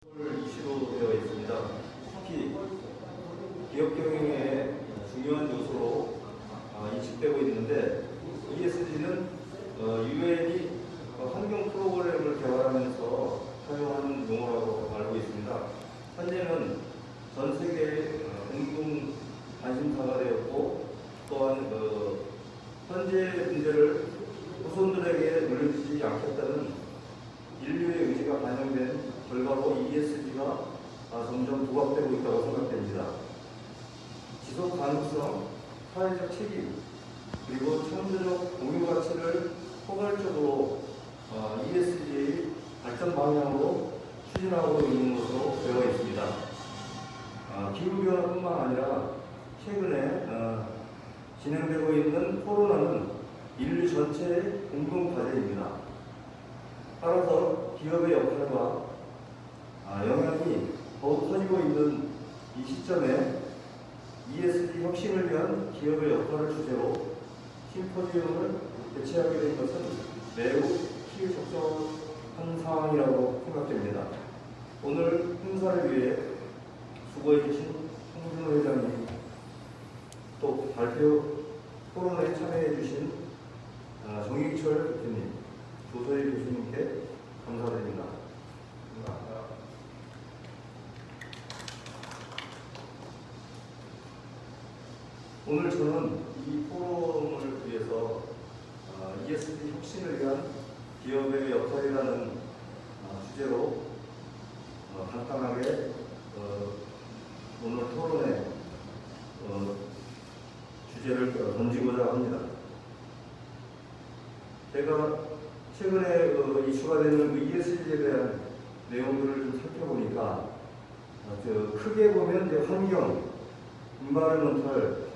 이슈로 되어 있습니다. 특히 기업 경영의 중요한 요소로 인식되고 있는데, ESG는 유엔이 환경 프로그램을 개발하면서 사용하는 용어라고 알고 있습니다. 현재는 전 세계의 공동 관심사가 되었고, 또한 현재 문제를 후손들에게 물려주지 않겠다는 인류의 의지가 반영된 결과로 ESG가 점점 부각되고 있다고 생각됩니다. 지속 가능성, 사회적 책임, 그리고 창조적 공유 가치를 포괄적으로 ESG의 발전 방향으로 추진하고 있는 것으로 되어 있습니다. 기후변화뿐만 아니라 최근에 진행되고 있는 코로나는 인류 전체의 공동 과제입니다. 따라서 기업의 역할과 영향이 더욱 커지고 있는 이 시점에 ESG 혁신을 위한 기업의 역할을 주제로 심포지움을 개최하게 된 것은 매우 시의적절한 상황이라고 생각됩니다. 오늘 행사를 위해 수고해 주신 홍준호 회장님, 또 발표 토론에 참여해 주신 정익철 교수님, 조서희 교수님께 감사드립니다. 오늘 저는 이 포럼을 위해서 ESG 혁신을 위한 기업의 역할이라는 주제로 간단하게 오늘 토론의 주제를 던지고자 합니다. 제가 최근에 이슈가 되는 ESG에 대한 내용들을 좀 살펴보니까 크게 보면 이제 환경, 인바이러먼털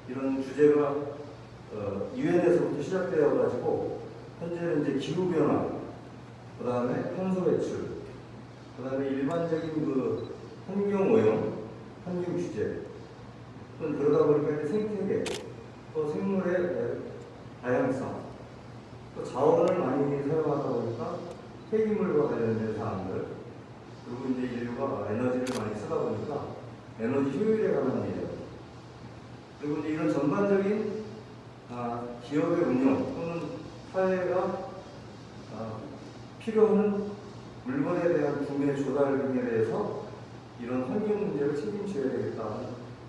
이런 주제가 유엔에서부터 시작되어 가지고 현재는 이제 기후 변화, 그 다음에 탄소 배출, 그 다음에 일반적인 환경 오염, 환경 규제, 그러다 보니까 생태계, 또 생물의 다양성, 또 자원을 많이 사용하다 보니까 폐기물과 관련된 사항들, 그리고 이제 인류가 에너지를 많이 쓰다 보니까 에너지 효율에 관한 일이에요. 그리고 이제 이런 전반적인 기업의 운영 또는 사회가 필요한 물건에 대한 구매 조달 등에 대해서 이런 환경 문제를 책임져야 되겠다는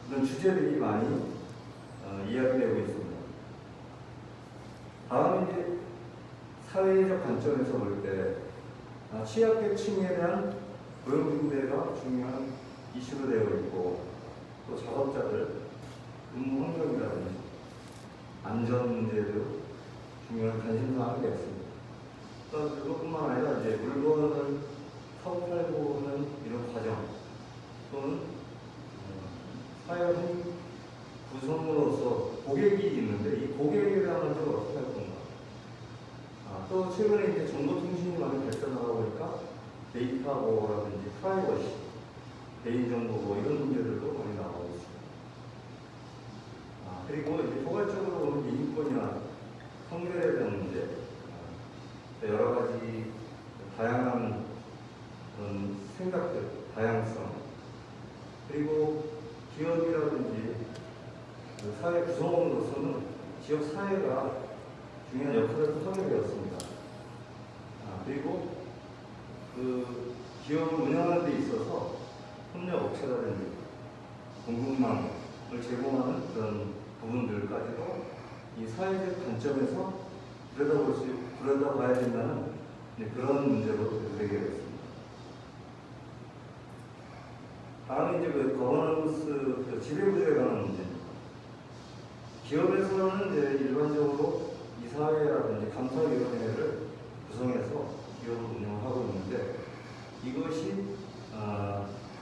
그런 주제들이 많이 이야기되고 있습니다. 다음은 이제 사회적 관점에서 볼 때 취약계층에 대한 고용 분배가 중요한 이슈로 되어 있고, 또 작업자들 근무 환경이라든지 안전 문제도 중요한 관심사항이 되었습니다. 그것뿐만 아니라 이제 물건을 사고 팔고 하는 이런 과정, 또는 사회 구성으로서 고객이 있는데 이 고객에 대한 문제를 어떻게 할 건가. 또 최근에 이제 정보통신이 많이 발전하다 보니까 데이터 보호라든지 프라이버시, 개인정보 보호 이런 문제들도 많이 나오고 있습니다. 그리고 이제 포괄적으로 보면 인권이나 성별에 대한 문제, 여러 가지 다양한 그런 생각들, 다양성, 그리고 기업이라든지 사회 구성원으로서는 지역 사회가 중요한 역할을 하게 되었습니다. 그리고 기업을 운영하는 데 있어서 협력업체라든지 공급망을 제공하는 그런 부분들까지도 이 사회적 관점에서 들여다봐야 된다는 그런 문제로 되게 됐습니다. 다음은 이제 거버넌스, 지배구조에 관한 문제입니다. 기업에서는 이제 일반적으로 이사회라든지 감사위원회를 구성해서 기업을 운영하고 있는데, 이것이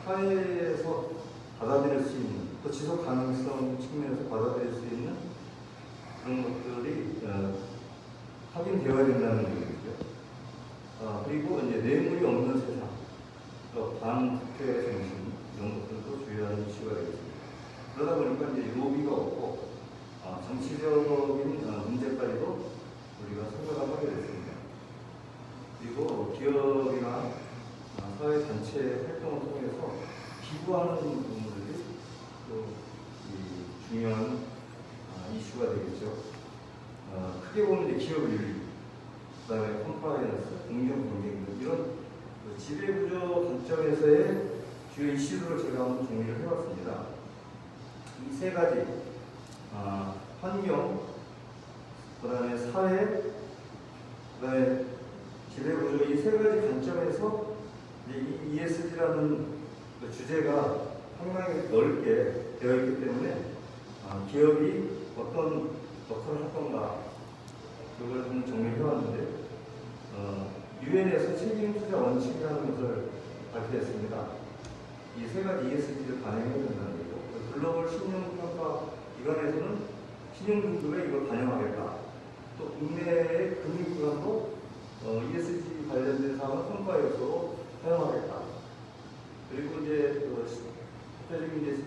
사회에서 받아들일 수 있는, 또 지속 가능성 측면에서 받아들일 수 있는 그런 것들이 확인되어야 된다는 얘기죠. 그리고 이제 뇌물이 없는 세상, 반부패 정신 이런 것들도 주요한 이슈가 되겠습니다. 그러다 보니까 이제 로비가 없고 정치적인 문제까지도 우리가 생각을 하게 됐습니다. 그리고 기업이나 사회 단체 활동을 통해서 기부하는 부분들이 또 중요한 이슈가 되겠죠. 크게 보면 이제 기업 윤리, 그다음에 컴플라이언스, 공정 경쟁 이런 지배구조 관점에서의 주요 이슈들을 제가 한번 정리를 해봤습니다. 이 세 가지 환경, 그다음에 사회, 그다음에 지배구조 이 세 가지 관점에서 이 ESG라는 주제가 상당히 넓게 되어 있기 때문에 기업이 어떤 역할을 할 건가 그걸 좀 정리해왔는데 유엔에서 책임 투자 원칙이라는 것을 발표했습니다. 이 세 가지 ESG를 반영해야 된다는 거죠. 글로벌 신용평가 기관에서는 신용등급에 이걸 반영하겠다. 또 국내의 금융기관도 ESG 관련된 사항을 평가 요소로 사용하겠다. 그리고 이제 대표적인 이제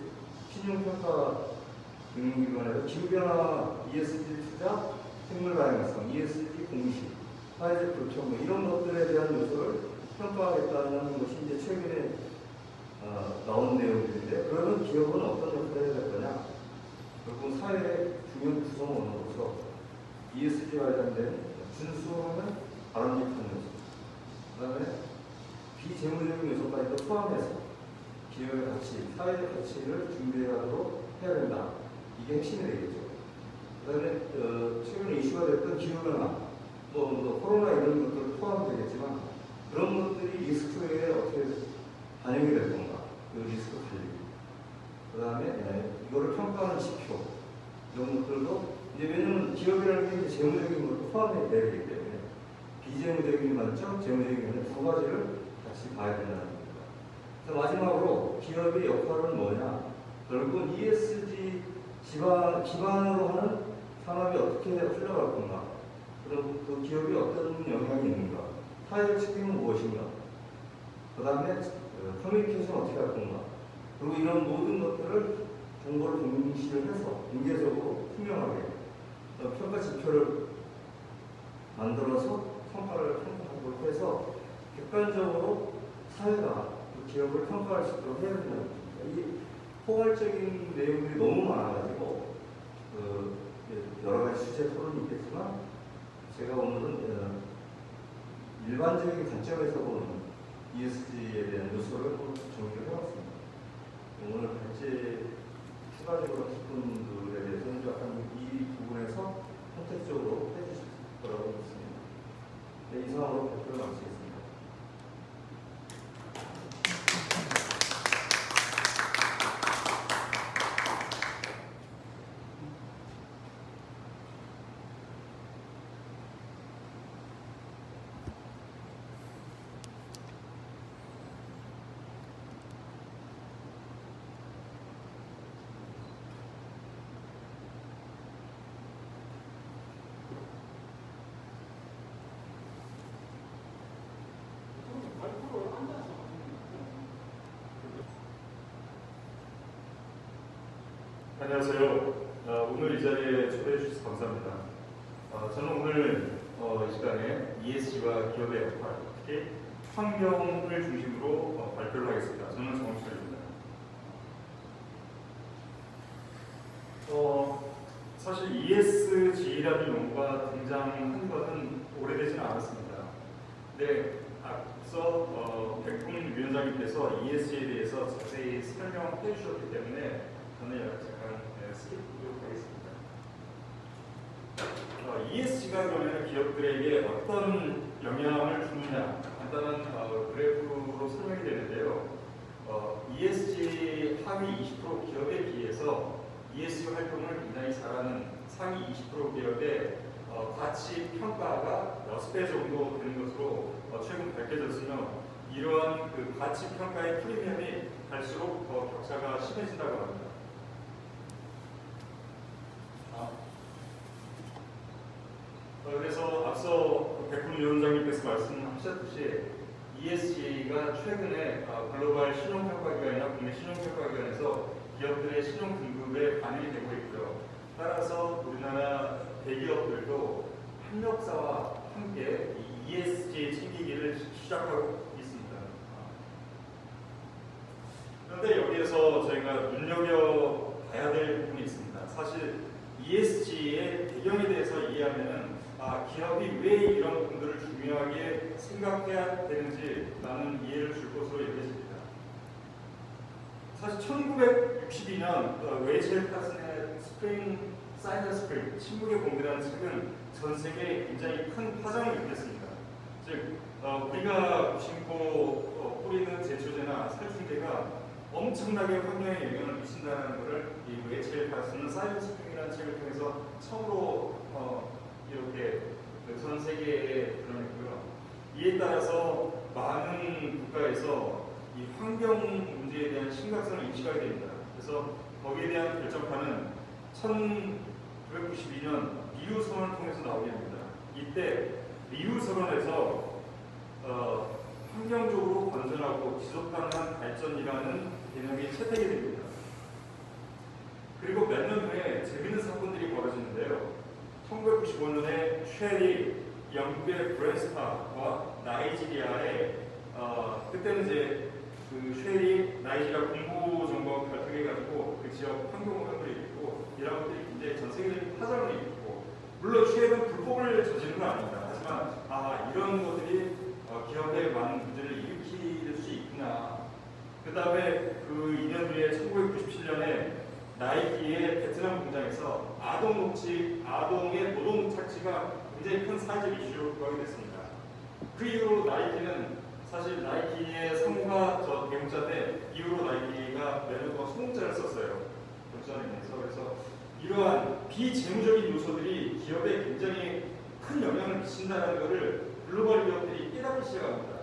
신용평가 금융기관에서 기후변화 ESG 투자, 생물 다양성, ESG 공시, 사회적 불평등 이런 것들에 대한 요소를 평가하겠다는 것이 이제 최근에 나온 내용들인데, 그러면 기업은 어떤 역할을 해야 될 거냐? 결국 사회의 중요한 구성원으로서 ESG 관련된 준수하는 바람직한 요소, 그 다음에 비재무적인 요소까지도 포함해서 기업의 가치, 사회적 가치를 준비하도록 해야 된다. 이게 핵심이 되겠죠. 그 다음에 최근에 이슈가 됐던 기후변화, 뭐 코로나 이런 것들 포함되겠지만 그런 것들이 리스크에 어떻게 반영이 될 건가, 그 리스크 관리, 그 다음에 이거를 평가하는 지표 이런 것들도 이제 왜냐면 기업이라는 게 이제 재무적인 것도 포함되기 때문에 비재무적인 관점, 재무적인 관점 두 가지를 같이 봐야 된다는 겁니다. 그래서 마지막으로 기업의 역할은 뭐냐? 결국은 ESG 기반으로 하는 산업이 어떻게 흘러갈 건가? 그리고 그 기업이 어떤 영향이 있는가? 사회적 책임은 무엇인가? 그 다음에 커뮤니케이션 어떻게 할 건가? 그리고 이런 모든 것들을 정보를 공시를 해서 인계적으로 투명하게 평가 지표를 만들어서 평가를 평가하고 해서 객관적으로 사회가 그 기업을 평가할 수 있도록 해야 된다는 겁니다. 이 포괄적인 내용들이 너무 많아가지고 여러 가지 주제 토론이 있겠지만 제가 오늘은 일반적인 관점에서 보는 ESG에 대한 요소를 정리를 해봤습니다. 오늘 같이 추가적으로 하실 분들에 대해서는 약간 이 부분에서 선택적으로 해주실 거라고 믿습니다. 네, 이상으로 발표를 마치겠습니다. 안녕하세요. 오늘 이 자리에 초대해 주셔서 감사합니다. 저는 오늘 이 시간에 ESG와 기업의 역할, 특히 환경을 중심으로 발표를 하겠습니다. 저는 정철입니다. 사실 ESG라는 용어가 등장한 것은 오래되지는 않았습니다. 근데 앞서 백분 위원장님께서 ESG에 대해서 자세히 설명해 주셨기 때문에 저는 잠깐 스킵하도록 하겠습니다. ESG가 그러면 기업들에게 어떤 영향을 주느냐 간단한 그래프로 설명이 되는데요. ESG 하위 20% 기업에 비해서 ESG 활동을 굉장히 잘하는 상위 20% 기업의 가치 평가가 6배 정도 되는 것으로 최근 밝혀졌으며, 이러한 그 가치 평가의 프리미엄이 갈수록 더 격차가 심해진다고 합니다. 그래서 앞서 백분 위원장님께서 말씀하셨듯이 ESG가 최근에 글로벌 신용평가기관이나 국내 신용평가기관에서 기업들의 신용 등급에 반영이 되고 있고요. 따라서 우리나라 대기업들도 협력사와 함께 ESG 챙기기를 시작하고 있습니다. 그런데 여기에서 저희가 눈여겨봐야 될 부분이 있습니다. 사실 ESG의 배경에 대해서 이해하면은 기업이 왜 이런 부분들을 중요하게 생각해야 되는지 라는 이해를 줄 것으로 여겨집니다. 사실 1962년 웨이첼 카슨의 스프링 사이드 스프링 침묵의 공기라는 책은 전 세계에 굉장히 큰 파장을 일으켰습니다. 즉 우리가 무심코 뿌리는 제초제나 살충제가 엄청나게 환경에 영향을 미친다는 것을 이 웨이첼 카슨은 사이드 스프링이라는 책을 통해서 처음으로 이렇게 전 세계에 드러냈고요. 이에 따라서 많은 국가에서 이 환경 문제에 대한 심각성을 인식하게 됩니다. 그래서 거기에 대한 결정판은 1992년 리우 선언을 통해서 나오게 됩니다. 이때 리우 선언에서 환경적으로 건전하고 지속가능한 발전이라는 개념이 채택이 됩니다. 그리고 몇 년 후에 재밌는 사건들이 벌어지는데요. 1995년에 쉐리, 영국의 브레스타와 나이지리아의 그때는 이제 그 쉐리, 나이지리아 공보정보가 발표해가지고 그 지역 환경오염을 일으키고 이런 것들이 굉장히 전 세계적인 파장을 일으키고 물론 쉐리는 불법을 저지른 건 아닙니다. 하지만 이런 것들이 기업에 많은 문제를 일으킬 수 있구나. 그 다음에 그 2년 후에 1997년에 나이키의 베트남 공장에서 아동의 노동 착취가 굉장히 큰 사회적 이슈로 부각이 됐습니다. 그 이후로 나이키는 사실 나이키의 상호가 저 대문자인데 이후로 나이키가 몇 년 동안 소문자를 썼어요. 경찰에서. 그래서 이러한 비재무적인 요소들이 기업에 굉장히 큰 영향을 미친다는 것을 글로벌 기업들이 깨닫기 시작합니다.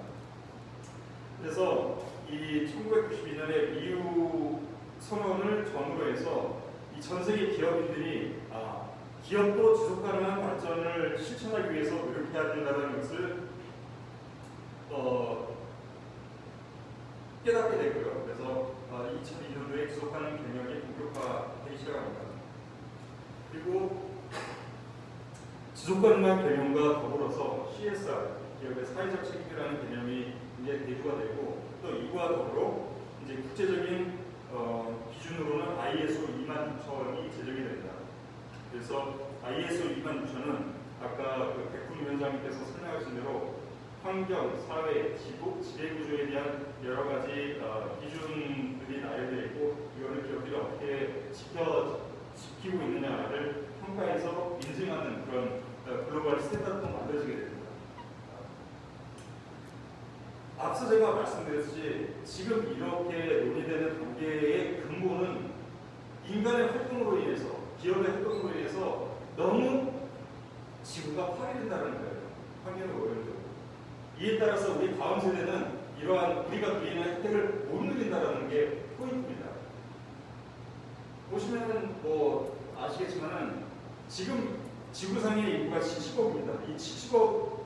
그래서 이 1992년에 미우 선언을 전후로 해서 이 전 세계 기업인들이 기업도 지속 가능한 발전을 실천하기 위해서 노력해야 된다는 것을 깨닫게 되고요. 그래서 2002년도에 지속 가능 경영이 본격화되기 시작합니다. 그리고 지속 가능한 경영과 더불어서 CSR, 기업의 사회적 책임이라는 개념이 이제 대두가 되고 또 이와 더불어 이제 국제적인 기준으로는 ISO 26000이 제정이 됩니다. 그래서 ISO 26000은 아까 그 백훈 위원장님께서 설명하신 대로 환경, 사회, 지배구조에 대한 여러 가지 기준들이 나열되어 있고 이거를 기업들이 어떻게 지키고 있느냐를 평가해서 인증하는 그런 글로벌 스탠다드도 만들어지게 됩니다. 앞서 제가 말씀드렸듯이 지금 이렇게 논의되는 단계의 근본은 인간의 활동으로 인해서, 기업의 활동으로 인해서 너무 지구가 파괴된다는 거예요. 환경의 오염도. 이에 따라서 우리 다음 세대는 이러한 우리가 누리는 혜택을 못 누린다는 게 포인트입니다. 보시면은 아시겠지만은 지금 지구상의 인구가 70억입니다. 이 70억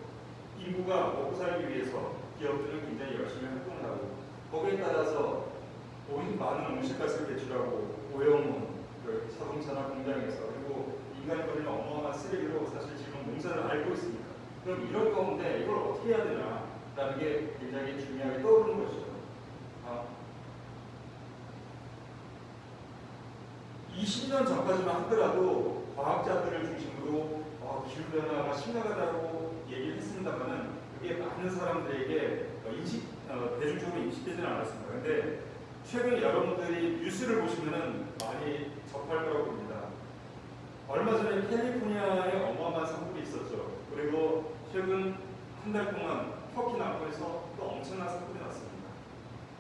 인구가 먹고 살기 위해서 기업들은 굉장히 열심히 활동을 하고 거기에 따라서 많은 온실가스를 배출하고 오염은 자동차나 공장에서 그리고 인간이 버리는 어마어마한 쓰레기로 사실 지금 농사를 앓고 있습니다. 그럼 이런 가운데 이걸 어떻게 해야 되나라는 게 굉장히 중요하게 떠오르는 것이죠. 20년 전까지만 하더라도 과학자들을 중심으로 기후변화가 심각하다고 얘기를 했습니다만은 그게 많은 사람들에게 대중적으로 인식되지는 않았습니다. 그런데 최근 여러분들이 뉴스를 보시면은 많이 접할 거라고 봅니다. 얼마 전에 캘리포니아에 어마어마한 산불이 있었죠. 그리고 최근 한 달 동안 터키 남부에서 또 엄청난 산불이 났습니다.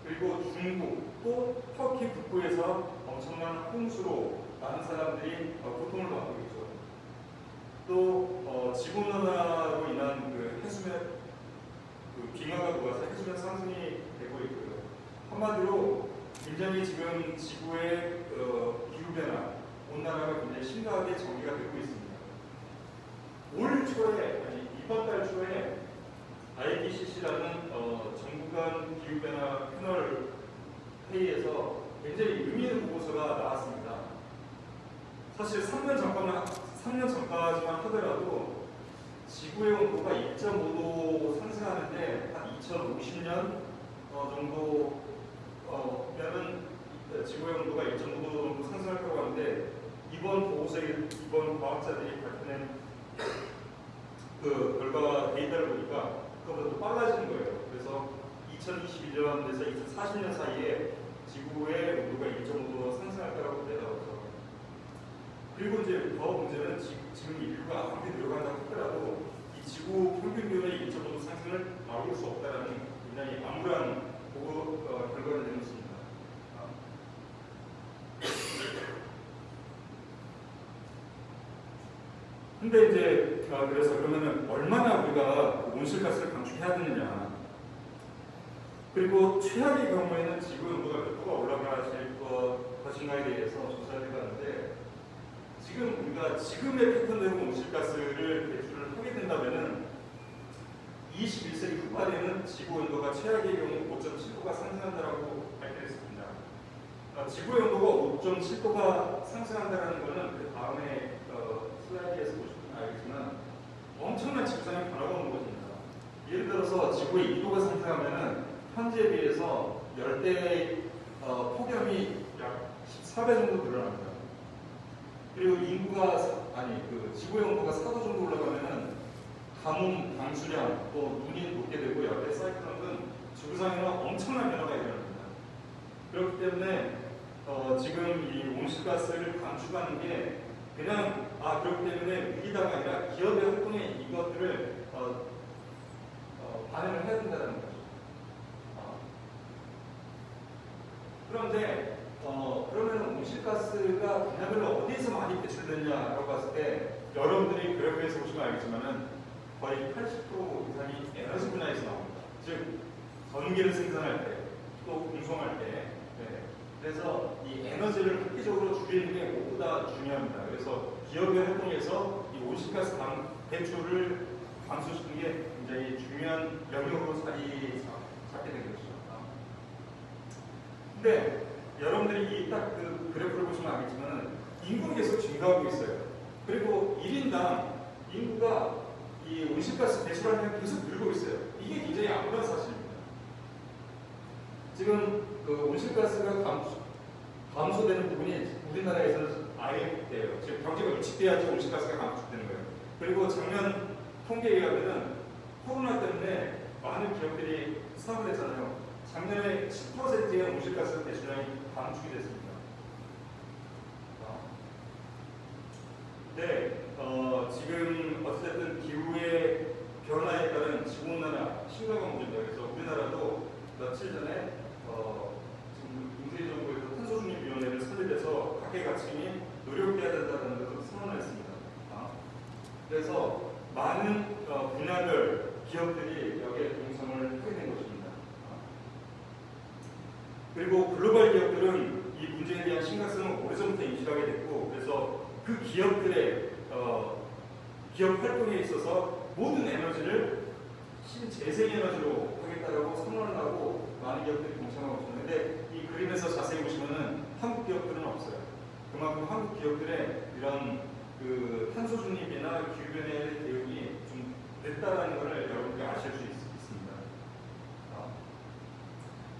그리고 중국 또 터키 북부에서 엄청난 홍수로 많은 사람들이 고통을 받고 있죠. 또 지구온난화로 인한 그 해수면 빙하가 녹아서 해수면 상승이 되고 있고요. 한마디로 굉장히 지금 지구의 기후변화, 온난화가 굉장히 심각하게 전개가 되고 있습니다. 이번 달 초에 IPCC라는 정부 간 기후변화 패널 회의에서 굉장히 의미 있는 보고서가 나왔습니다. 사실 3년 전까지만 하더라도 지구의 온도가 1.5도 상승하는데 한 2050년 정도면은 2040년 사이에 지구의 온도가 1.5도 상승할 거라고 내다보죠. 그리고 이제 더 문제는 지금 인류가 아무리 늘어간다고 하더라도 이 지구 평균 기온의 1.5도 상승을 막을 수 없다라는 굉장히 암울한 보고 결과를 내놓습니다. 근데 이제 그래서 그러면은 얼마나 우리가 온실가스를 감축해야 되느냐. 그리고 최악의 경우에는 지구 온도가 몇 도가 올라가실 것인가에 대해서 조사를 해봤는데 지금 우리가 지금의 패턴대로 온실가스를 배출을 하게 된다면은 21세기 후반에는 지구 온도가 최악의 경우 5.7도가 상승한다라고 발표했습니다. 지구의 온도가 5.7도가 상승한다는 것은 그 다음에 슬라이드에서 보시면 알겠지만 엄청난 지구상의 변화가 오는 것입니다. 예를 들어서 지구의 2도가 상승하면은 현재에 비해서 열대의 폭염이 약 14배 정도 늘어납니다. 그리고 지구의 온도가 4도 정도 올라가면은 가뭄, 강수량, 또 눈이 녹게 되고 열대 사이클론 등 지구상에는 엄청난 변화가 일어납니다. 그렇기 때문에 지금 이 온실가스를 감축하는 게 그냥 그렇기 때문에 위기다가 아니라 기업의 활동에 이것들을 반영을 해야 된다는 거죠. 그런데 그러면 온실가스가 분야별로 어디에서 많이 배출되냐라고 봤을 때 여러분들이 그래프에서 보시면 알겠지만은 거의 80% 이상이 에너지 분야에서 나옵니다. 즉 전기를 생산할 때, 또 운송할 때, 네. 그래서 이 에너지를 획기적으로 줄이는 게 무엇보다 중요합니다. 그래서 기업의 활동에서 이 온실가스 배출을 감소시키는 게 굉장히 중요한 영역으로 자리 잡게 된 것이죠. 근데 여러분들이 딱 그 그래프를 보시면 알겠지만 인구는 계속 증가하고 있어요. 그리고 1인당 인구가 이 온실가스 배출하는 게 계속 늘고 있어요. 이게 굉장히 암울한 사실입니다. 지금 그 온실가스가 감소되는 부분이 우리나라에서는 아예 돼요. 지금 경제가 위축돼야지 온실가스가 감축되는 거예요. 그리고 작년 통계에 의하면 코로나 때문에 많은 기업들이 사업을 했잖아요. 작년에 10%의 온실가스 배출량이 감축이 됐습니다. 네, 지금 어쨌든 기후의 변화에 따른 지구온난화 심각한 문제입니다. 그래서 우리나라도 며칠 전에 지금 문재인 정부에서 탄소중립위원회를 설립해서 각계각층이 노력해야 된다는 것을 선언을 했습니다. 그래서 많은 분야별 기업들이 여기에 동참을 하게 된 것입니다. 그리고 글로벌 기업들은 이 문제에 대한 심각성을 오래전부터 인식하게 됐고, 그래서 그 기업들의 기업 활동에 있어서 모든 에너지를 신재생에너지로 하겠다라고 선언을 하고 많은 기업들이 동참하고 있습니다. 근데 이 그림에서 자세히 보시면은 한국 기업들은 없어요. 그만큼 한국 기업들의 이런 그 탄소 중립이나 기후 변화의 대응이 좀 늦다라는 것을 여러분들이 아실 수 있습니다.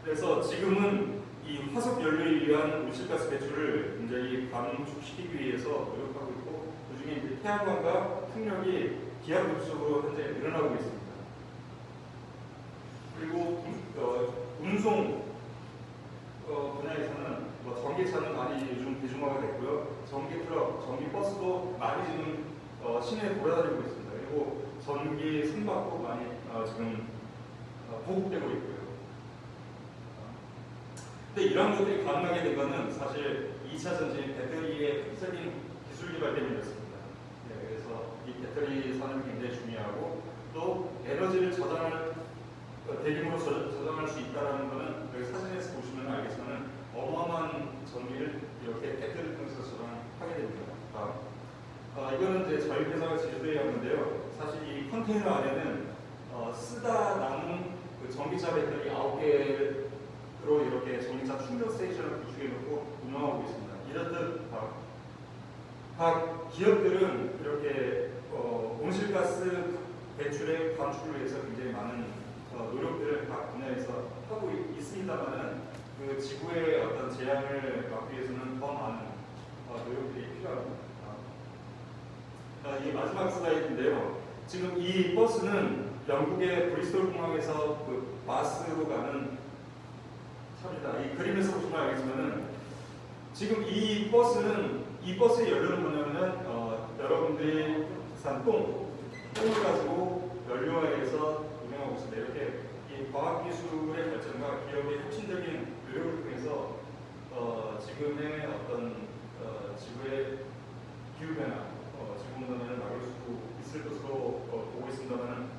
그래서 지금은 이 화석 연료에 의한 온실가스 배출을 굉장히 감축시키기 위해서 노력하고 있고, 그중에 이제 태양광과 풍력이 기하급수적으로 현재 늘어나고 있습니다. 그리고 운송 분야에서는 전기차는 많이 요즘 대중화가 됐고요. 전기 트럭, 전기 버스도 많이 지금 시내에 돌아다니고 있습니다. 그리고 전기 선박도 많이 지금 보급되고 있고요. 근데 이런 것들이 가능하게 된 것은 사실 2차 전지 배터리의 획기적인 기술 개발 때문이었습니다. 네, 그래서 이 배터리 산업이 굉장히 중요하고, 또 에너지를 대규모로 저장할 수 있다는 것은 여기 사진에서 보시면 알겠지만 어마어마한 전기를 이렇게 배터리를 통해서 저장하게 됩니다. 이거는 이제 저희 회사가 제주도에 있는데요. 사실 이 컨테이너 안에는 쓰다 남은 그 전기차 배터리 9개로 이렇게 전기차 충전 스테이션을 구축해 놓고 운영하고 있습니다. 이렇듯 각 기업들은 이렇게 온실가스 배출의 감축을 위해서 굉장히 많은 노력들을 각 분야에서 하고 있습니다만은 그 지구의 어떤 재앙을 막기 위해서는 더 많은 노력들이 필요합니다. 이게 마지막 슬라이드인데요. 지금 이 버스는 영국의 브리스톨 공항에서 그 바스로 가는 참니다. 이 그림에서 보시면 알겠지만은 지금 이 버스의 연료는 뭐냐면은 여러분들이 산 똥을 가지고 연료화해서 운영하고 있습니다. 이렇게 이 과학기술의 발전과 기업의 혁신적인 노력을 통해서 지금의 어떤 지구의 기후변화, 지구온난화를 막을 수 있을 것으로 보고 있습니다만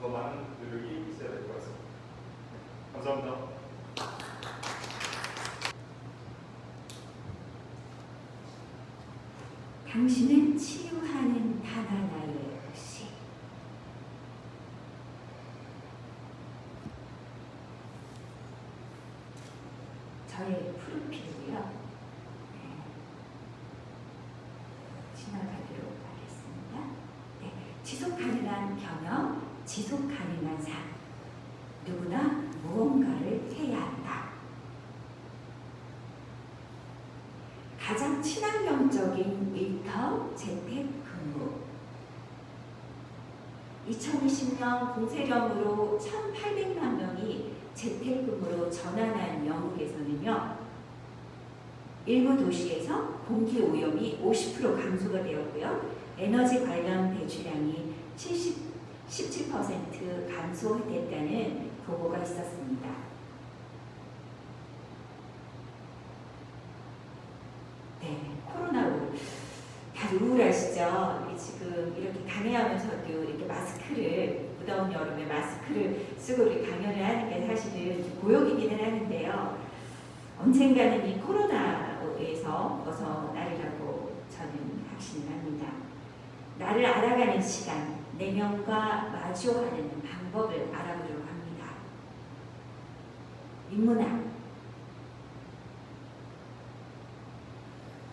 더 많은 노력이 있어야 될 것 같습니다. 감사합니다. 당신은 치유하는 단 하나의 의식. 저의 프로필이고요. 지나가도록 하겠습니다. 네, 지속 가능한 경영, 지속 가능한 삶. 누구나 무언가를 해야 한다. 가장 친환경적인 일터 재택근무. 2020년 공세령으로 1,800만 명이 재택근무로 전환한 영국에서는요, 일부 도시에서 공기 오염이 50% 감소가 되었고요, 에너지 관련 배출량이 17% 감소됐다는 보고가 있었습니다. 네, 코로나로 다들 우울하시죠? 지금 이렇게 강의하면서도 이렇게 마스크를, 무더운 여름에 마스크를 쓰고 이렇게 강연을 하는 게 사실은 고역이기는 하는데요. 언젠가는 이 코로나에서 벗어나리라고 저는 확신을 합니다. 나를 알아가는 시간, 내면과 마주하는 방법을 알아보려고 합니다. 인문학.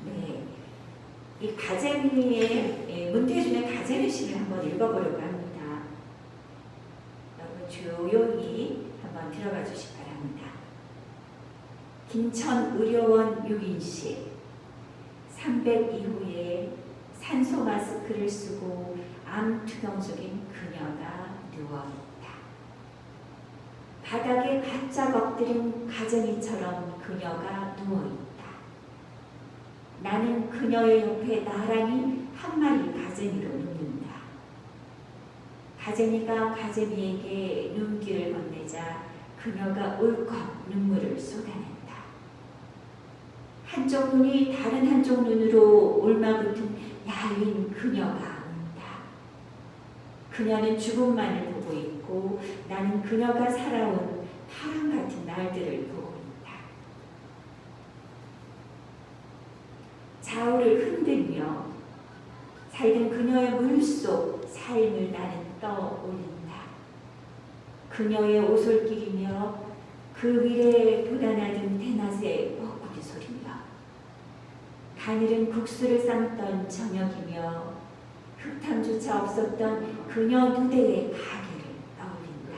네, 이 가재미의 문태준의 가재미 시를 한번 읽어보려고 합니다. 여러분 조용히 한번 들어가 주시기 바랍니다. 김천의료원 6인실 302호에 산소 마스크를 쓰고 암투병 중인 그녀가 누워있다. 바닥에 바짝 엎드린 가재미처럼 그녀가 누워있다. 나는 그녀의 옆에 나란히 한 마리 가재미로 눕는다. 가재미가 가재미에게 눈길을 건네자 그녀가 울컥 눈물을 쏟아낸다. 한쪽 눈이 다른 한쪽 눈으로 올마붙은 야윈 그녀가 운다. 그녀는 죽음만을 보고 있고 나는 그녀가 살아온 파랑 같은 날들을 보고 있다. 좌우를 흔들며 살던 그녀의 물속 삶을 나는 떠올린다. 그녀의 오솔길이며 그 위에 돋아나던 대낮의 뻐꾸기 소리며 가늘은 국수를 삶던 저녁이며 흙탕조차 없었던 그녀 누대의 가게를 떠올린다.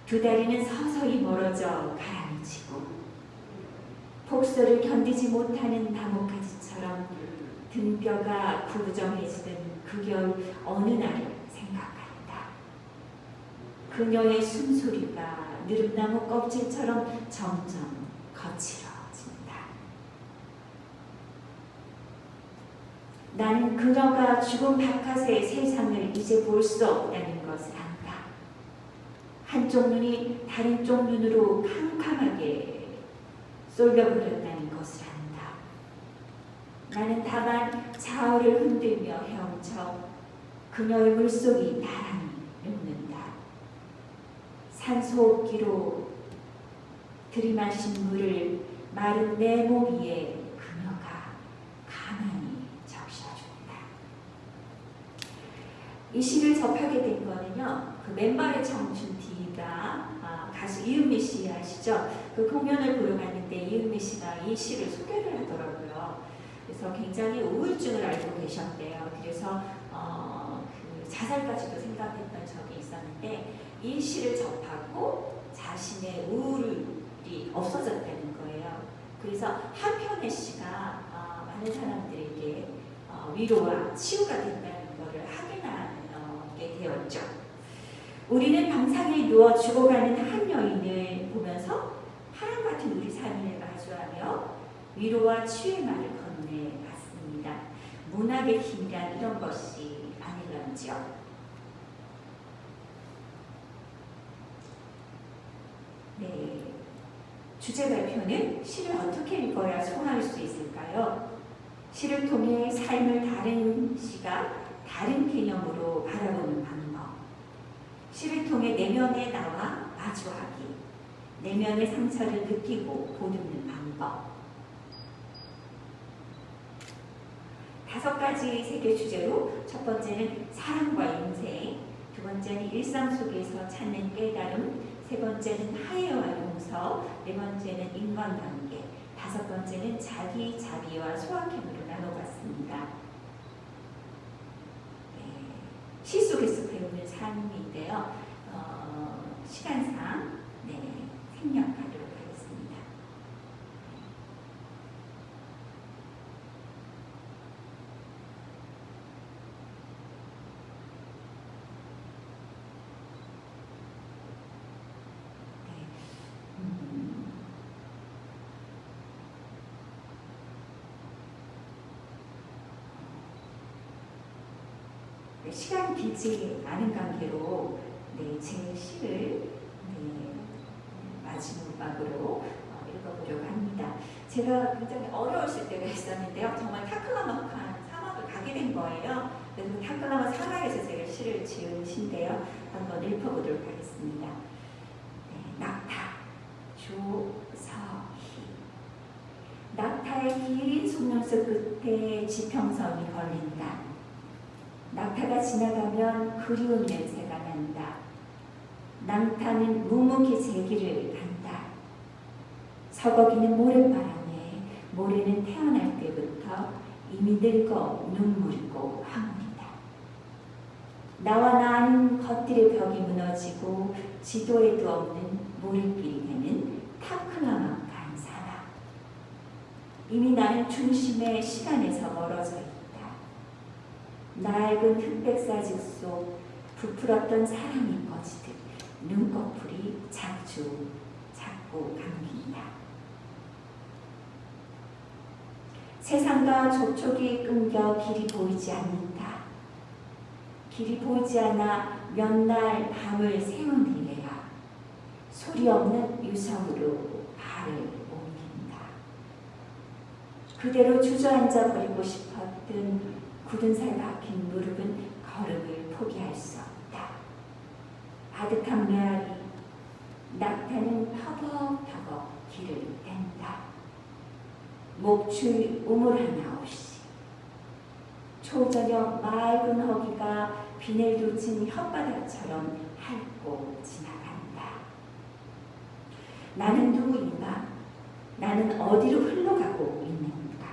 두 다리는 서서히 멀어져 가라앉히고 폭설을 견디지 못하는 나뭇가지처럼 등뼈가 구부정해지던 그 겨울 어느 날을 생각한다. 그녀의 숨소리가 느릅나무 껍질처럼 점점 거칠어진다. 나는 그녀가 죽음 바깥의 세상을 이제 볼 수 없다는 것을 안다. 한쪽 눈이 다른 쪽 눈으로 캄캄하게 쏠려버렸다는 것을 안다. 나는 다만 좌우를 흔들며 헤엄쳐 그녀의 물속이 나란히 눕는다. 산소호흡기로 들이마신 물을 마른 내 몸 위에 그녀가 가만히 적셔준다. 이 시를 접하게 된 거는요, 그 맨발의 청춘 D가 가수 이은미 씨 아시죠? 그 공연을 보러 갔는데 이은미 씨가 이 시를 소개를 하더라고요. 그래서 굉장히 우울증을 앓고 계셨대요. 그래서 그 자살까지도 생각했던 적이 있었는데 이 시를 접하고 자신의 우울이 없어졌다는 거예요. 그래서 한편의 시가 많은 사람들에게 위로와 치유가 된다는 것을 확인하게 되었죠. 우리는 방상에 누워 죽어가는 한 여인을 보며 발주하며 위로와 치유의 말을 건네갔습니다. 문학의 힘이란 이런 것이 아닐런지요. 네, 주제 발표는 시를 어떻게 읽어야 소화할 수 있을까요? 시를 통해 삶을 다른 시가 다른 개념으로 바라보는 방법, 시를 통해 내면의 나와 마주하기, 내면의 상처를 느끼고 보듬는 방법. 5가지 세계 주제로 첫 번째는 사랑과 인생, 두 번째는 일상 속에서 찾는 깨달음, 세 번째는 화해와 용서, 네 번째는 인간관계, 5번째는 자기, 자비와 소확행으로 나눠봤습니다. 네, 시 속에서 배우는 삶인데요. 시간상 생략하도록 하겠습니다. 시간이 길지 않은 관계로 제 시를 마지막으로 읽어보려고 합니다. 제가 굉장히 어려웠을 때가 있었는데요. 정말 타클라막한 사막을 가게 된 거예요. 그래서 타클라마 사막에서 제가 시를 지은 시인데요. 한번 읽어보도록 하겠습니다. 낙타, 조서희. 낙타의 긴 속눈썹 끝에 지평선이 걸린다. 낙타가 지나가면 그리운 냄새가 난다. 낙타는 묵묵히 제 길을 간다. 서거기는 모래바람에 모래는 태어날 때부터 이미 늙어 눈물이고 황홀이다. 나와 나는 겉들의 벽이 무너지고 지도에도 없는 모래길에는 타클라막한 사람. 이미 나는 중심의 시간에서 멀어져 있다. 낡은 흑백사직 속 부풀었던 사랑이 꺼지듯 눈꺼풀이 자꾸 감긴다. 세상과 족촉이 끊겨 길이 보이지 않는다. 길이 보이지 않아 몇 날 밤을 새운 이래야 소리 없는 유성으로 발을 옮긴다. 그대로 주저앉아 버리고 싶었던 굳은 살 박힌 무릎은 걸음을 포기할 수 없다. 아득한 메아리, 낙타는 터벅터벅 길을 댄다. 목추위 우물 하나 없이 초저녁 맑은 허기가 비늘 돋친 혓바닥처럼 핥고 지나간다. 나는 누구인가? 나는 어디로 흘러가고 있는가?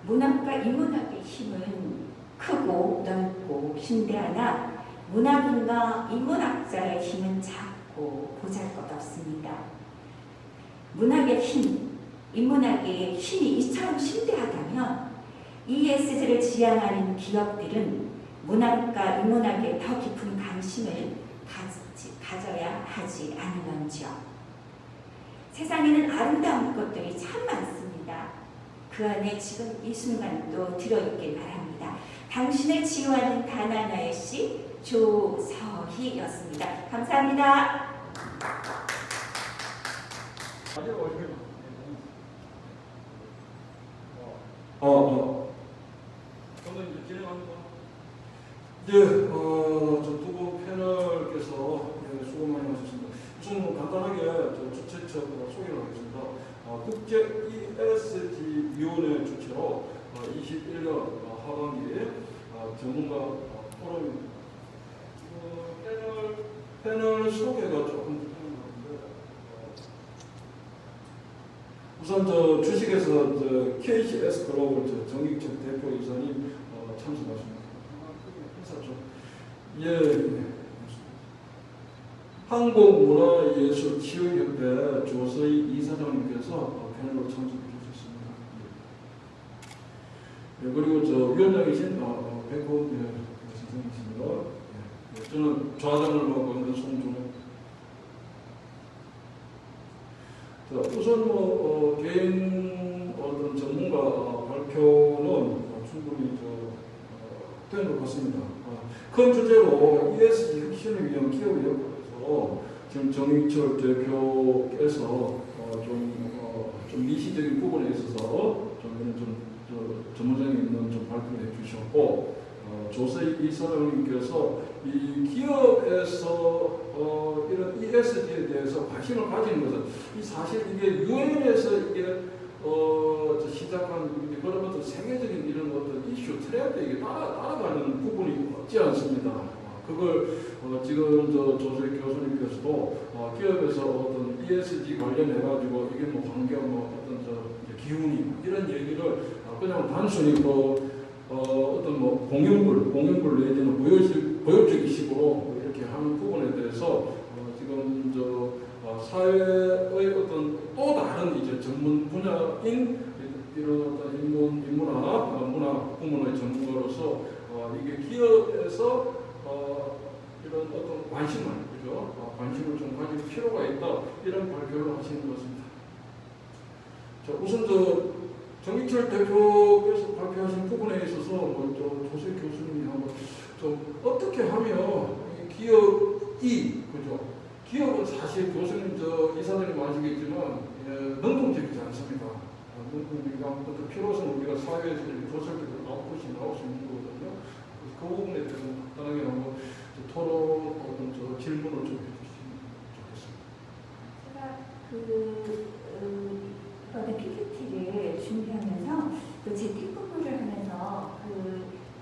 문학과 인문학의 힘은 크고 넓고 심대하나 문학인과 인문학자의 힘은 작고 보잘것없습니다. 문학의 힘, 인문학의 힘이 이처럼 심대하다면 ESG를 지향하는 기업들은 문학과 인문학에 더 깊은 관심을 가져야 하지 않을런지요. 세상에는 아름다운 것들이 참 많습니다. 그 안에 지금 이 순간도 들어있길 바랍니다. 당신을 치유하는 단 하나의 시 조서희였습니다. 감사합니다. 저는 이제 진행합니다. 저 두 분 패널께서 수고 많이 하셨습니다. 우선 간단하게 주최처 소개를 하겠습니다. 국제 ESG 위원회 주최로 21년 하반기 전문가 포럼입니다. 패널 소개가 조금 필요한데 우선 주식에서 KCS 글로벌 정익적 대표이사님 참석하십니다. 예. 한국문화예술치유협회 조서희 이사장님께서 패널로 참석해 주셨습니다. 예. 그리고 위원장이신 백호원 선생님이십니다. 예. 저는 좌장을 맡고 있는 송준호. 자, 우선 개인 어떤 전문가 발표는 충분히 된 것 같습니다. 큰 주제로 ESG 혁신을 위한 기업의 역할에서 지금 정익철 대표께서 좀 미시적인 부분에 있어서 전문적인 있는 좀 발표를 해주셨고, 조세희 이사장님께서 이 기업에서 이런 ESG에 대해서 관심을 가지는 것은 이 사실 이게 유엔에서 이게 시작한 그런 어떤 세계적인 이런 어떤 이슈 트렌드 이게 따라가는 부분이 없지 않습니다. 그걸 지금 조세희 교수님께서도 기업에서 어떤 ESG 관련해 가지고 이게 뭐 환경 어떤 기운이 이런 얘기를 그냥 단순히 어떤 공연불 내지는 보여주기식으로 이렇게 하는 부분에 대해서 지금 사회의 어떤 또 다른 이제 전문 분야인 이런 어떤 문화 부문의 전문가로서 이게 기업에서 이런 어떤 관심을 좀 가질 필요가 있다 이런 발표를 하시는 것입니다. 자, 우선 정익철 대표께서 발표하신 부분에 있어서 조세 교수님이 한번 좀 어떻게 하면 기업이 기업은 사실 교수님 이사장님 아시겠지만 능동적이지 않습니다. 어떤 필요성 우리가 사회에서 조설적으로 나올 수 있는 거거든요. 그래서 그 부분에 대해서 간단하게 한번 토론 질문을 좀 해주시면 좋겠습니다. 제가 PPT를 준비하면서 재택근무를 하면서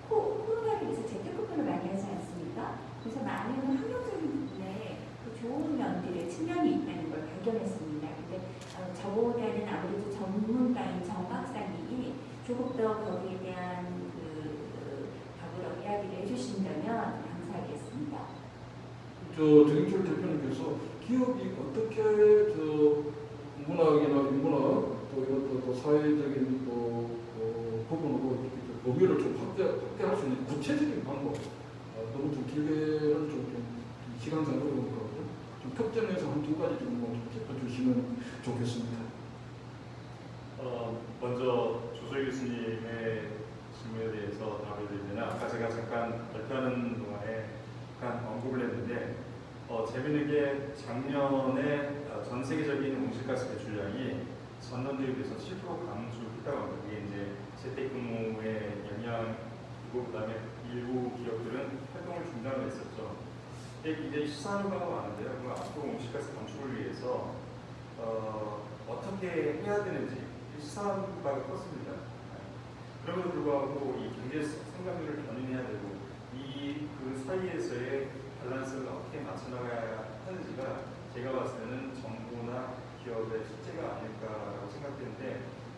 코로나를 위해서 재택근무를 많이 하지 않습니까? 그래서 많은 환경적인 부분에 좋은 면들의 측면이 있다는 걸 발견했습니다. 근데 저보다는 아무래도 전문가인 정 박사님이 조금 더 거기에 대한 더불어 이야기를 해주신다면 감사하겠습니다. 정익철 대표님께서 기업이 어떻게 문학이나 인문학 또 이런 사회적인 부분으로 이렇게 법률을 좀 확대할 수 있는 구체적인 방법 너무 좀 길게는 좀 시간상으로 좀 특정해서 한 두 가지 정도 좀 짚어주시면 좋겠습니다. 먼저 조소희 교수님의 질문에 대해서 답을 드리면 아까 제가 잠깐 발표하는 동안에 잠깐 언급을 했는데 재미있는 게 작년에 전 세계적인 온실가스 배출량이 전년도에 비해서 7% 감소했다고 합니다. 그게 이제 재택근무의 영향이고 그다음에 일부 기업들은 활동을 중단을 했었죠. 이제 시사하는가 많은데요. 그 앞으로 온실가스 감축을 위해서 어떻게 해야 되는지 시사하는 바가 컸습니다. 그럼에도 불구하고 이 경제 성장률을 견인해야 되고 그 사이에서의 밸런스를 어떻게 맞춰나가야 하는지가 제가 봤을 때는 정부나 기업의 숙제가 아닐까라고 생각되는데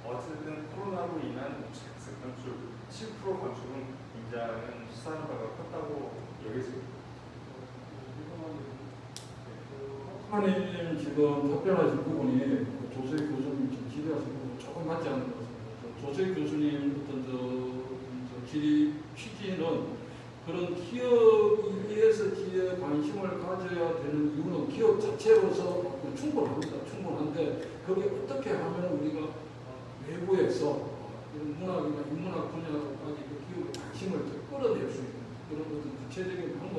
어쨌든 코로나로 인한 온실가스 감축 7% 감축은 굉장히 시사하는 바가 컸다고 여겨집니다. 하나님 지금 답변하신 부분이 조세희 교수님 지금 기대하신 부분 조금 맞지 않는 것 같습니다. 조세희 교수님 어떤 취지는 그런 기업이 ESG에 관심을 가져야 되는 이유는 기업 자체로서 충분한데 그게 어떻게 하면 우리가 외부에서 이런 문학이나 인문학 분야까지 그 기업의 관심을 끌어낼 수 있는 그런 어떤 구체적인 방법.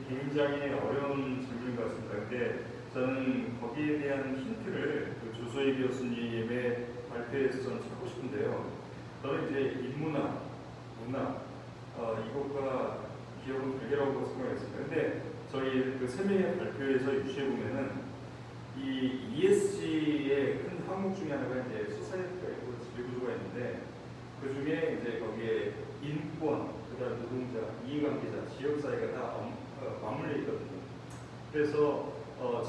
굉장히 어려운 질문인 것 같습니다. 근데 저는 거기에 대한 힌트를 조소희 교수님의 발표에서 저는 찾고 싶은데요. 저는 이제 인문학, 문학 이것과 기업은 별개라고 생각했습니다. 근데 저희 그 세 명의 발표에서 유추해 보면은 이 ESG의 큰 항목 중에 하나가 이제 소사이어티가 있고 지배구조가 있는데 그 중에 이제 거기에 인권, 그다음 노동자, 이해관계자, 지역사회가 다 맞물려 있거든요. 그래서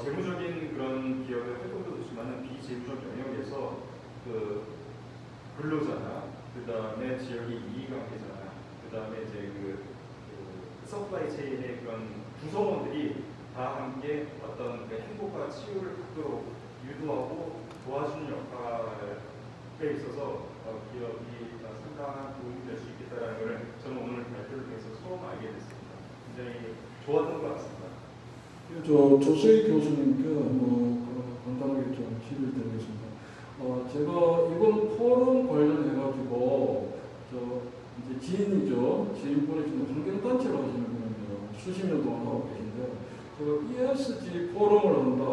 재무적인 그런 기업의 활동도 좋지만은 비재무적 영역에서 그 근로자나 그다음에 지역의 이해관계자나 그다음에 이제 그 서플라이 체인의 그런 구성원들이 다 함께 어떤 그 행복과 치유를 갖도록 유도하고 도와주는 역할에 있어서 기업이 상당한 도움이 될 수 있겠다는 것을 저는 오늘 발표를 통해서 처음 알게 됐습니다. 굉장히 좋았던 것 같습니다. 조세희 교수님께 간단하게 좀 질의를 드리겠습니다. 제가 이번 포럼 관련해가지고 이제 지인분이 지금 환경단체로 하시는 분인데요. 수십 년 동안 하고 계신데 제가 ESG 포럼을 한다.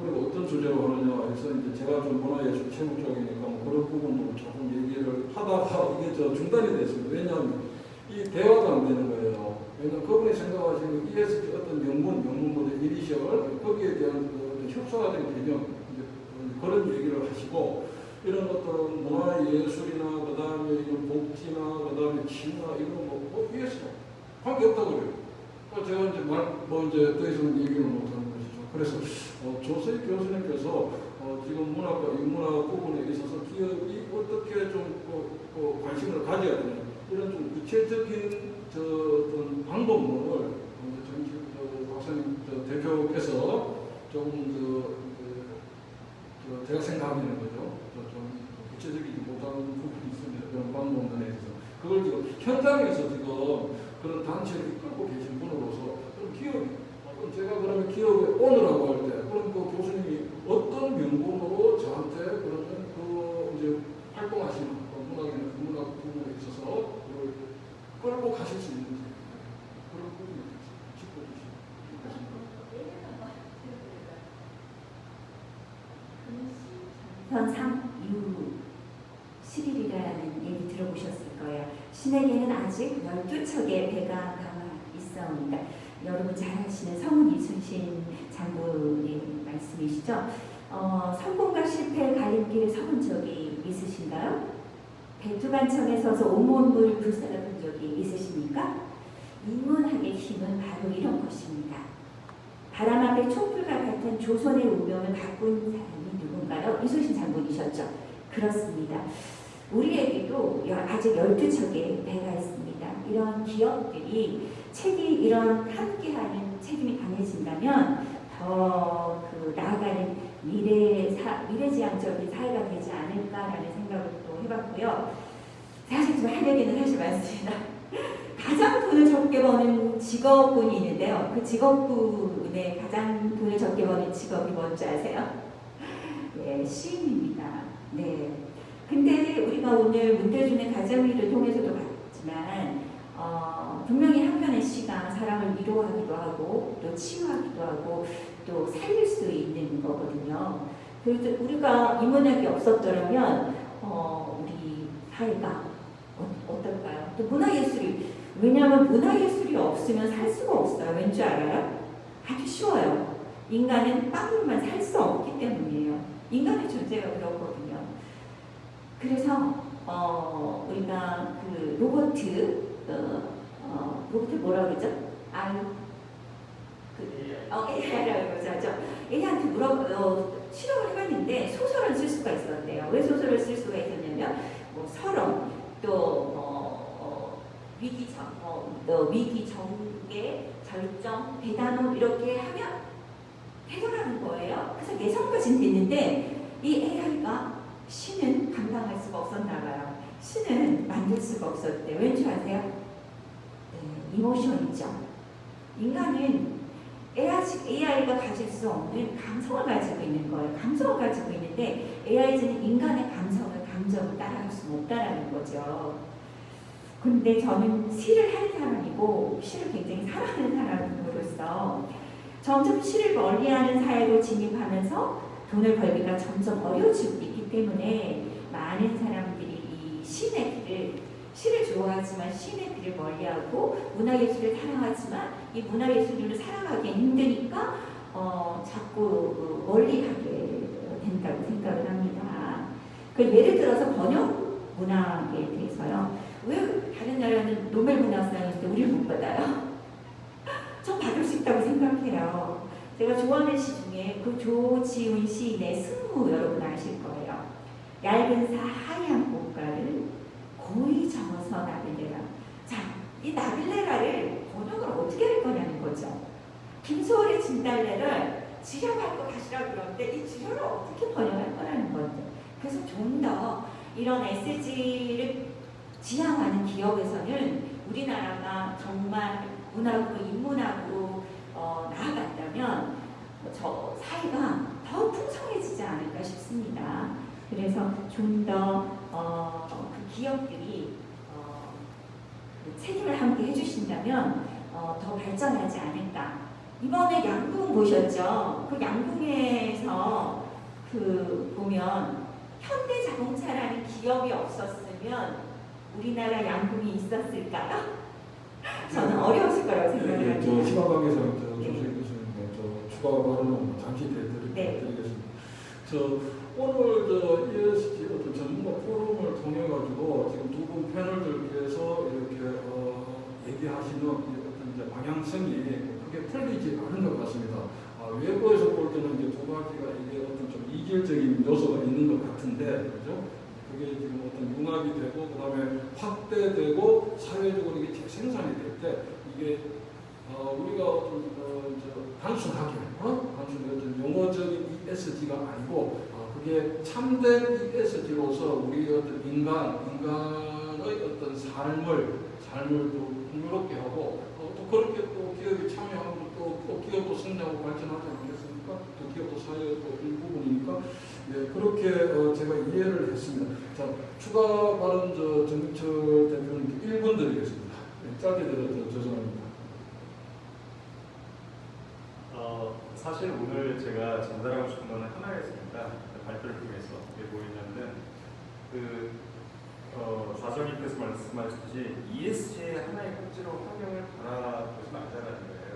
그리고 어떤 주제로 하느냐 해서 이제 제가 좀 문화예술 채무 쪽이니까 뭐 그런 부분도 조금 얘기를 하다가 이게 중단이 됐습니다. 왜냐하면 이 대화가 안 되는 거예요. 왜냐하면 그분이 생각하시는 ESG 어떤 영문 모델 이니셜 거기에 대한 협소화된 개념 그런 얘기를 하시고 이런 어떤 문화예술이나 그 다음에 이런 복지나 그 다음에 치유나 이런 뭐 ESG 관계 없다고 그래요. 제가 이제 이제 더 이상 얘기를 못하는 것이죠. 그래서 조세희 교수님께서 지금 문화과 인문화 부분에 있어서 기업이 어떻게 좀 관심을 가져야 되냐 이런 좀 구체적인 어떤 방법론을 박사님 대표께서 조금 제가 생각하는 거죠. 좀 구체적이지 못한 부분이 있습니다. 그런 방법론에 대해서 그걸 지금 현장에서 지금 그런 단체를 이끌고 계신 분으로서 그럼 기업이 제가 그러면 기업의 오너라고 할 때 그럼 그 교수님이 어떤 명분으로 저한테 그러면 이제 활동하시는 문학 부분에 있어서 그걸 끌고 가실 수 있는지 그런 부분이 현상 이후 11이라는 얘기 들어보셨을 거예요. 신에게는 아직 12척의 배가 남아 있어옵니다. 여러분 잘 아시는 성은 이순신 장군의 말씀이시죠? 성공과 실패의 가림길을 서본 적이 있으신가요? 백두반청에 서서 온몸을 불살라 본 적이 있으십니까? 인문학의 힘은 바로 이런 것입니다. 바람 앞에 촛불과 같은 조선의 운명을 바꾼 사람이 누군가요? 이순신 장군이셨죠? 그렇습니다. 우리에게도 아직 12척의 배가 있습니다. 이런 기업들이 이런 함께하는 책임이 강해진다면 더 나아가는 미래지향적인 사회가 되지 않을까라는 생각을 또 해봤고요. 사실 좀 할 얘기는 사실 많습니다. 가장 돈을 적게 버는 직업군이 있는데요. 그 직업군의 가장 돈을 적게 버는 직업이 뭔지 아세요? 네, 시인입니다. 네. 근데 우리가 오늘 문대준의 가정일을 통해서도 봤지만 분명히 한편의 시가 사람을 위로하기도 하고 또 치유하기도 하고 또 살릴 수 있는 거거든요. 그래서 우리가 인문학이 없었더라면 우리 사회가 어떨까요? 또 문화예술이 왜냐하면 문화예술이 없으면 살 수가 없어요. 왠지 알아요? 아주 쉬워요. 인간은 빵으로만 살 수 없기 때문이에요. 인간의 존재가 그렇거든요. 그래서 우리가 그 로버트 뭐라 그러죠? AI라고 그러죠. AI한테 실험을 해봤는데 소설을 쓸 수가 있었대요. 왜 소설을 쓸 수가 있었냐면 서론 또 위기 전개, 절정, 대단원 이렇게 하면 해결하는 거예요. 그래서 예상까지는 됐는데 이 AI가 시는 감당할 수가 없었나 봐요. 시는 만들 수가 없었대요. 왠지 아세요? 네, 이모션이죠. 인간은 AI가 가질 수 없는 감성을 가지고 있는 거예요. 감성을 가지고 있는데 AI는 인간의 감정을 따라갈 수 없다라는 거죠. 근데 저는 시를 하는 사람이고 시를 굉장히 사랑하는 사람으로서 점점 시를 멀리하는 사회로 진입하면서 돈을 벌기가 점점 어려워지고 있기 때문에 많은 사람들이 이 시를 좋아하지만 시인의 길을 멀리하고 문화예술을 사랑하지만 이 문화예술을 사랑하기엔 힘드니까 자꾸 멀리 가게 된다고 생각을 합니다. 예를 들어서 번역 문학에 대해서요. 왜 다른 나라는 노벨 문학상인데 우리를 못 받아요? 전 받을 수 있다고 생각해요. 제가 좋아하는 시 중에 그 조지훈 시인의 승무 여러분 아실 거예요. 얇은 하얀 꽃가를 고이 적어서 나빌레라. 자, 이 나빌레라를 번역을 어떻게 할 거냐는 거죠. 김소월의 진달래를 지려밟고 가시라고 그러는데 이 지려를 어떻게 번역할 거라는 건데. 그래서 좀 더 이런 SG를 지향하는 기업에서는 우리나라가 정말 문화고 인문학으로 나아간다면 저 사회가 더 풍성해지지 않을까 싶습니다. 그래서 좀 더 그 기업들이 그 책임을 함께 해주신다면 더 발전하지 않을까. 이번에 양궁 보셨죠? 그 양궁에서 그 보면 현대자동차라는 기업이 없었으면 우리나라 양궁이 있었을까요? 저는 어려웠을 거라고 생각을 합니다. 저 시간 관계상 조수희 교수님 추가 발언은 잠시 드리겠습니다. 오늘 ESG 어떤 전문가 포럼을 통해 가지고 지금 두 분 패널들께서 이렇게 얘기하시는 어떤 이제 방향성이 크게 풀리지 않은 것 같습니다. 외부에서 볼 때는 이제 두 가지가 이게 어떤 좀 이질적인 요소가 있는 것 같은데, 그죠? 그게 지금 어떤 융합이 되고 그다음에 확대되고 사회적으로 이게 재생산이 될 때 이게 우리가 어떤 단순하게 단순히 어떤 용어적인 ESG가 아니고 그게 참된 ESG로서 우리 어떤 인간의 어떤 삶을 또 풍요롭게 하고 또 그렇게 또 기업이 참여하고 또 기업도 성장하고 발전하지 않겠습니까? 또 기업도 사회의 또 일부분이니까 그렇게 제가 이해를 했습니다. 자, 추가 발언 정철 대표님 1분 드리겠습니다. 짧게 들어서 죄송합니다. 사실 오늘 제가 전달하고 싶은 거는 하나였습니다. 발표를 통해서 이게 뭐였냐면 좌정님께서 말씀하셨듯이 ESG의 하나의 꼭지로 환경을 바라보지 말자라는 거예요.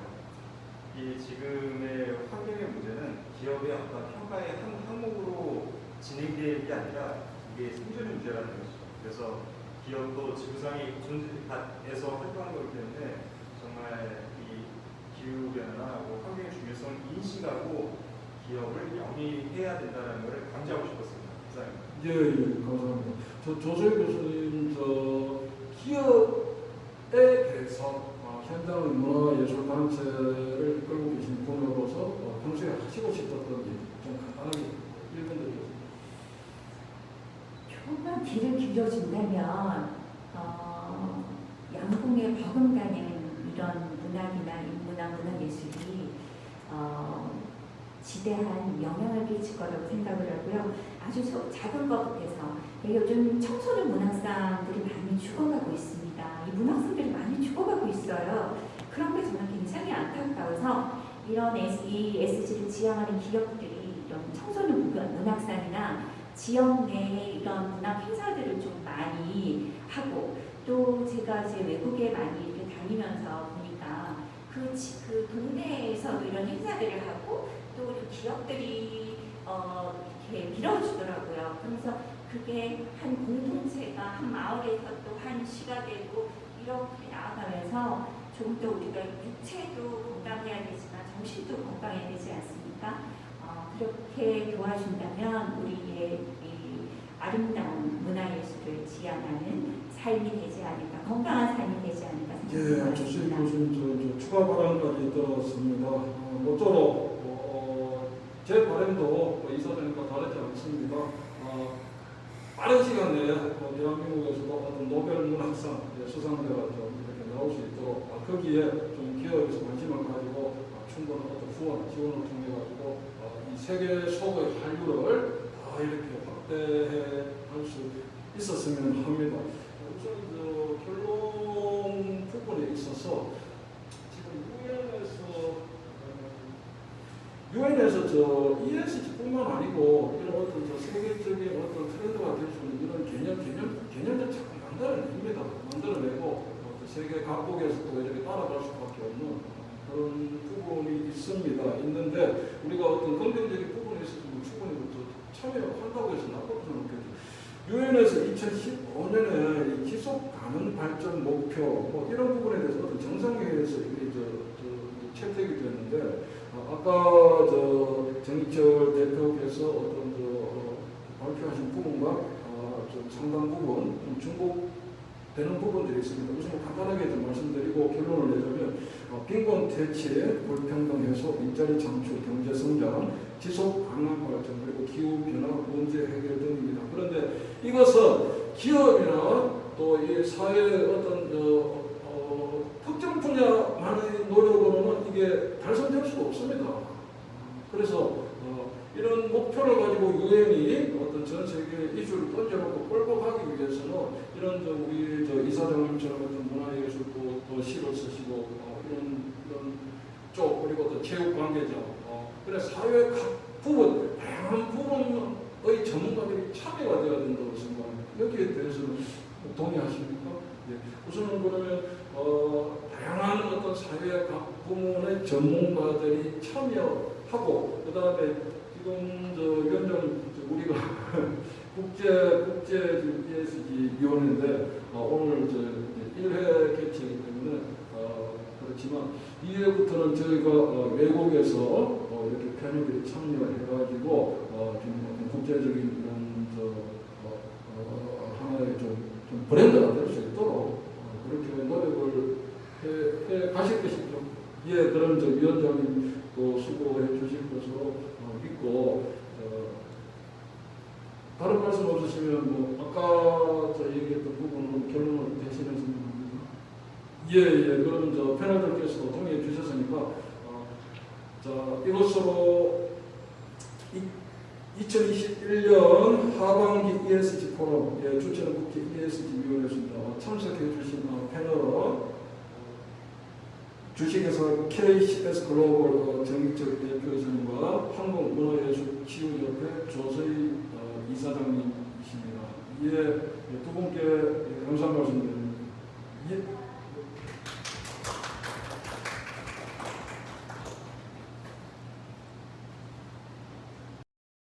이 지금의 환경의 문제는 기업의 어떤 평가의 한 항목으로 진행되는 게 아니라 이게 생존의 문제라는 것이죠. 그래서 기업도 지구상의 존재에서 활동하는 거기 때문에 정말 이 기후변화나 환경의 중요성을 인식하고 기업을 영위해야 된다는 것을 강조하고 싶었습니다. 이상입니다. 예, 감사합니다. 조수희 교수님, 기업에 대해서 현장의 문화예술단체를 이끌고 계신 분으로서 평소에 하시고 싶었던 일 좀 간단하게 1분 드리겠습니다. 조금만 길을 길어준다면 양궁에 버금가는 이런 문학이나 인문학, 문화예술이 지대한 영향을 끼칠 거라고 생각을 하고요. 아주 작은 것부터 요즘 청소년 문학상들이 많이 죽어가고 있습니다. 이 문학상들이 많이 죽어가고 있어요. 그런 게 정말 굉장히 안타까워서 이런 ESG를 지향하는 기업들이 이런 청소년 문학상이나 지역 내에 이런 문학 행사들을 좀 많이 하고 또 제가 이제 외국에 많이 이렇게 다니면서 보니까 그 동네에서도 이런 행사들을 하고 또 기업들이 이렇게 밀어주더라고요. 그래서 그게 한 공동체가 한 마을에서 또 한 시가 되고 이렇게 나아가면서 좀 더 우리가 육체도 건강해야 되지만 정신도 건강해야 되지 않습니까? 그렇게 도와준다면 우리의 이 아름다운 문화예술을 지향하는 삶이 되지 않을까, 건강한 삶이 되지 않을까 생각합니다. 예, 조수희 교수님 추가 발언까지 들었습니다. 모쪼록 제 바람도 이사장님과 다르지 않습니다. 빠른 시간 내에 대한민국에서도 어떤 노벨 문학상 수상자가 좀 이렇게 나올 수 있도록 거기에 좀 기업에서 관심을 가지고 충분한 어떤 후원, 지원을 통해 가지고 이 세계 속의 한류를 다 이렇게 확대할 수 있었으면 합니다. 우선 결론 부분에 있어서 지금 유엔에서 ESG뿐만 아니고 이런 어떤 세계적인 어떤 트렌드가 될 수 있는 이런 개념들 자꾸 만들어내고 세계 각국에서도 이렇게 따라갈 수밖에 없는 그런 부분이 있는데 우리가 어떤 긍정적인 부분에 있어서 충분히 참여한다고 해서 나쁘지 않겠죠. 유엔에서 2015년에 지속 가능 발전 목표 이런 부분에 대해서 어떤 정상회의에서 이게 채택이 됐는데 아까 정익철 대표께서 어떤 발표하신 부분과 상당 부분 중복되는 부분들이 있습니다. 우선 간단하게 좀 말씀드리고 결론을 내자면 빈곤 퇴치, 불평등 해소, 일자리 창출, 경제 성장, 지속 가능 강남 발전 그리고 기후 변화 문제 해결 등입니다. 그런데 이것은 기업이나 또 이 사회의 어떤 특정 분야만의 노력으로는 이게 달성될 수가 없습니다. 그래서 이런 목표를 가지고 유엔이 어떤 전 세계 이슈를 던져놓고 끌고 가기 위해서는 이런 우리 이사장님처럼 어떤 문화예술도 또 시를 쓰시고 이런 쪽 그리고 또 체육 관계자 그래 사회 각 부분 다양한 부분의 전문가들이 참여가 되어야 된다고 생각합니다. 여기에 대해서는 동의하십니까? 네. 우선은 그러면 다양한 어떤 사회 각 부문의 전문가들이 참여하고 그 다음에 지금 위원장님 우리가 국제 ESG 위원회인데 오늘 1회 개최이기 때문에 그렇지만 2회부터는 저희가 외국에서 이렇게 패널들이 참여해가지고 좀 국제적인 이런 하나의 좀 브랜드가 될 수 있도록 그렇게 노력을 해 가실 것이죠. 예, 그런 위원장님 또 수고해 주실 것으로 믿고 다른 말씀 없으시면 아까 얘기했던 부분은 결론을 대신해서 예, 그럼 패널들께서도 동의해 주셨으니까 자 이것으로 2021년 하반기 ESG 포럼 주최는 국제 ESG 위원회였습니다. 참석해 주신 패널은 주식회사 KCS 글로벌 정익적 대표이사님과 한국문화예술 치유협회 조서희 이사장님이십니다. 두 분께 감사 말씀드립니다.